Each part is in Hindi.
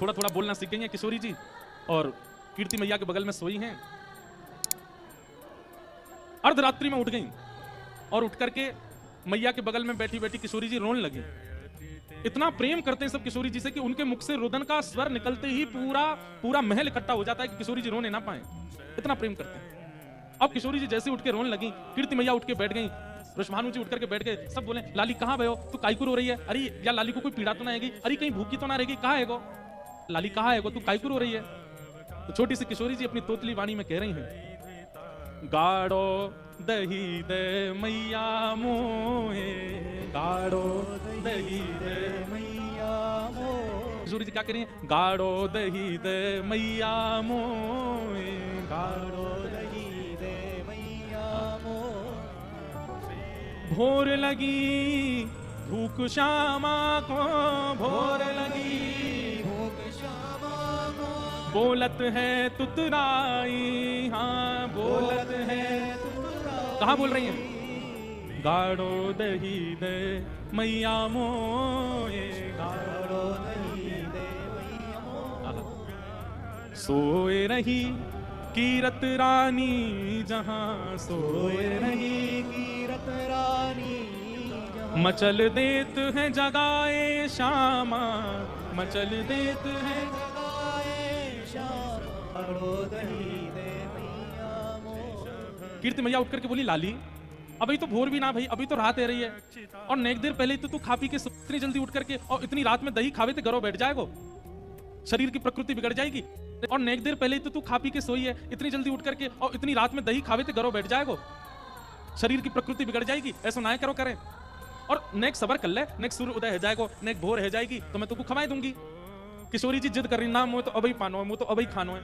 थोड़ा थोड़ा बोलना सीख गई हैं किशोरी जी और कीर्ति मैया के बगल में सोई हैं। अर्धरात्रि में उठ गई और उठ करके मैया के बगल में बैठी बैठी किशोरी जी रोने लगी। इतना प्रेम करते हैं सब किशोरी जी से कि उनके मुख से रुदन का स्वर निकलते ही पूरा महल इकट्ठा हो जाता है कि किशोरी जी रोने ना पाए, इतना प्रेम करते हैं। अब किशोरी जी जैसे उठ के रोने लगी, कीर्ति मैया उठ के बैठ गई, वृषभानु जी उठ करके बैठ गए। सब बोले लाली कहाँ गए हो, तू काई को रो रही है? अरे या लाली को कोई पीड़ा तो ना आएगी? अरे कहीं भूखी तो ना रहेगी? कहाँ है गो लाली, कहाँ है गो, तू काई को रो रही है? तो छोटी सी किशोरी जी अपनी तोतली वाणी में कह रही हैं, गाढ़ो दही दे मैया मोहे, गाढ़ो दही दे मैया मोहे। किशोरी जी क्या कह रही हैं? गाढ़ो दही दे मैया मोहे, गाढ़ो दही दे मैया मोहे। भोर लगी भूख श्यामा को, भोर लगी भूख श्यामा को, बोलत है तुतराई, हाँ बोलत है तुतराई। कहाँ बोल रही हैं? गाढ़ो दही दे मैया मोए, गाढ़ो दही दे मैया मोए। सोए रही कीरत रानी जहां, सोए रही कीरत रानी, मचल देत है जगाए श्यामा, मचल देत है जगाए श्यामा। कीर्ति मैया उठ करके बोली लाली अभी तो भोर भी ना भाई, अभी तो रात है रही है और नेक देर पहले तो तू खा पी के इतनी जल्दी उठ करके और इतनी रात में दही खावे तो घरों बैठ जाएगो, शरीर की प्रकृति बिगड़ जाएगी। और नेक देर पहले तो तू खा पी के सोई है, इतनी जल्दी उठ करके और इतनी रात में दही खावे तो घरों बैठ जाएगो, शरीर की प्रकृति बिगड़ जाएगी। ऐसा ना करो करें और नेक सबर कर ले, नेक सूर्य उदय हो जाएगा, नेक भोर हो जाएगी तो मैं तुमको खवाई दूंगी। किशोरी जी जिद कर रही ना, मुझे तो अभी पानो है, मुझे तो अभी खानो है।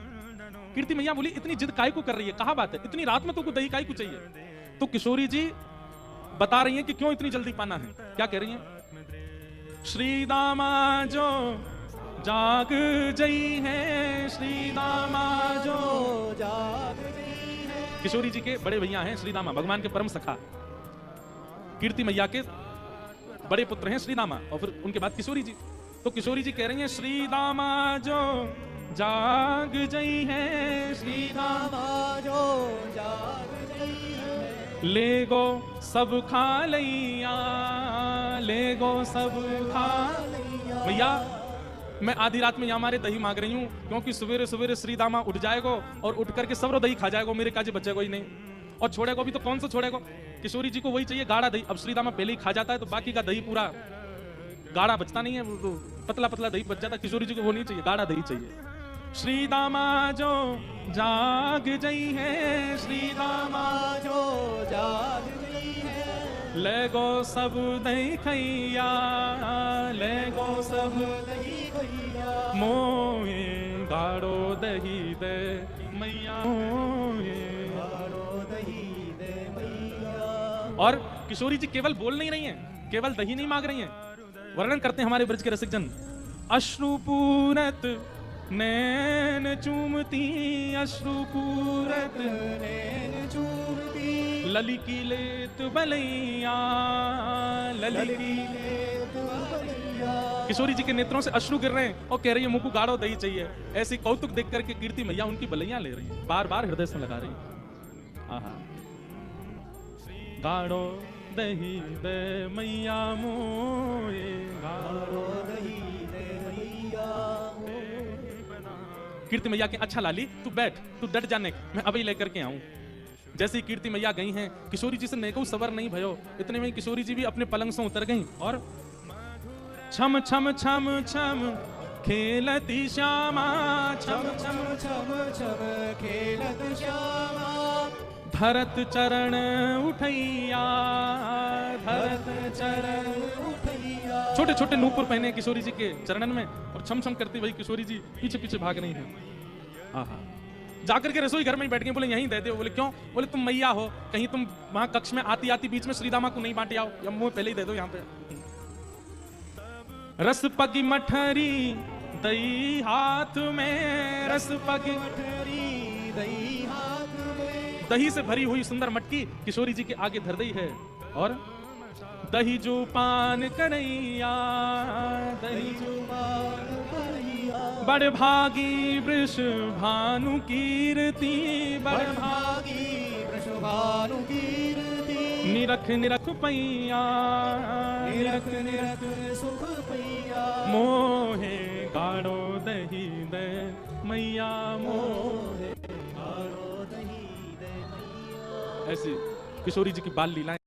कीर्ति मैया बोली इतनी जिद काय को कर रही है, कहाँ बात है, इतनी रात में तुमको दही काय को चाहिए? तो किशोरी जी बता रही हैं कि क्यों इतनी जल्दी पाना है। क्या कह रही हैं? श्री दामा जो जाग जई है, श्री दामा जो जाग जई है। किशोरी जी के बड़े भैया हैं श्री दामा, भगवान के परम सखा, कीर्ति मैया के बड़े पुत्र हैं श्री दामा और फिर उनके बाद किशोरी जी। तो किशोरी जी कह रही हैं श्री दामा जो जाग जई है, श्री दामा जो जाग जई है, ले गो सब खा लिया, ले गो सब खा लिया। भैया मैं आधी रात में यहाँ हमारे दही मांग रही हूँ क्योंकि सवेरे सवेरे श्री दामा उठ जाएगो और उठ करके सब दही खा जाएगो, मेरे काजे बचेगो ही नहीं और छोड़ेगो भी तो कौन सा छोड़ेगो। किशोरी जी को वही चाहिए गाढ़ा दही। अब श्री दामा पहले ही खा जाता है तो बाकी का दही पूरा गाढ़ा बचता नहीं है, वो पतला पतला दही बच जाता है। किशोरी जी को वो नहीं चाहिए, गाढ़ा दही चाहिए। श्री दामा जो जाग जई है, श्री दामा जो जाग जई है, ले गो सब दही खैया, ले गो सब दही खैया, मोए गाढ़ो दही दे मैया, मोए गाढ़ो दही दे मैया। और किशोरी जी केवल बोल नहीं रही हैं, केवल दही नहीं मांग रही हैं, वर्णन करते हैं हमारे ब्रज के रसिक जन। अश्रुपूरत नैन चूमती, अश्रुपूरत नैन चूमती, लली की लेत बलैया, लली की लेत बलैया। किशोरी जी के नेत्रों से अश्रु गिर रहे हैं और कह रही है मुंह को गाढ़ो दही चाहिए। ऐसी कौतुक देख करके कीर्ति मैया उनकी बलैया ले रही है, बार बार हृदय से लगा रही है। आहा, गाढ़ो दही दे मैया मोए, गाढ़ो दही दे मैया मोए। कीर्ति मैया के अच्छा लाली तू बैठ, तू डट जाने, मैं अभी लेकर के आऊं। जैसे ही कीर्ति मैया गई हैं, किशोरी जी से नेको सबर नहीं भयो, इतने में किशोरी जी भी अपने पलंग से उतर गई और छम छम छम छम खेलती श्यामा, छम छम छम छम खेलत श्यामा, धरत चरण उठैया, धरत चरण उठैया। छोटे छोटे नूपुर पहने किशोरी जी के चरणन में और छम छम करती वही किशोरी जी पीछे पीछे भाग रही हैं। आहा, जाकर के रसोई घर में ही बैठ गए। बोले यहीं दे दो। बोले क्यों? बोले तुम मैया हो, कहीं तुम वहां कक्ष में आती आती बीच में श्रीदामा को नहीं बांटे आओ, या मुंह पहले ही दे दो यहाँ पे। रस पगी मठरी दही हाथ में, रस पगी मठरी दही हाथ में, दही से भरी हुई सुंदर मटकी किशोरी जी के आगे धर दी है और दही जो पान करैया, दही जो पान करैया। बड़ भागी वृष भानु कीर्ति, बड़ भागी वृषभानु कीर्ति, निरख निरख पैया, निरख निरख सुख पैया, मोहे गाड़ो दही दे मैया, मोहे गाड़ो दही दे मैया। ऐसी किशोरी जी की बाल लीलाएं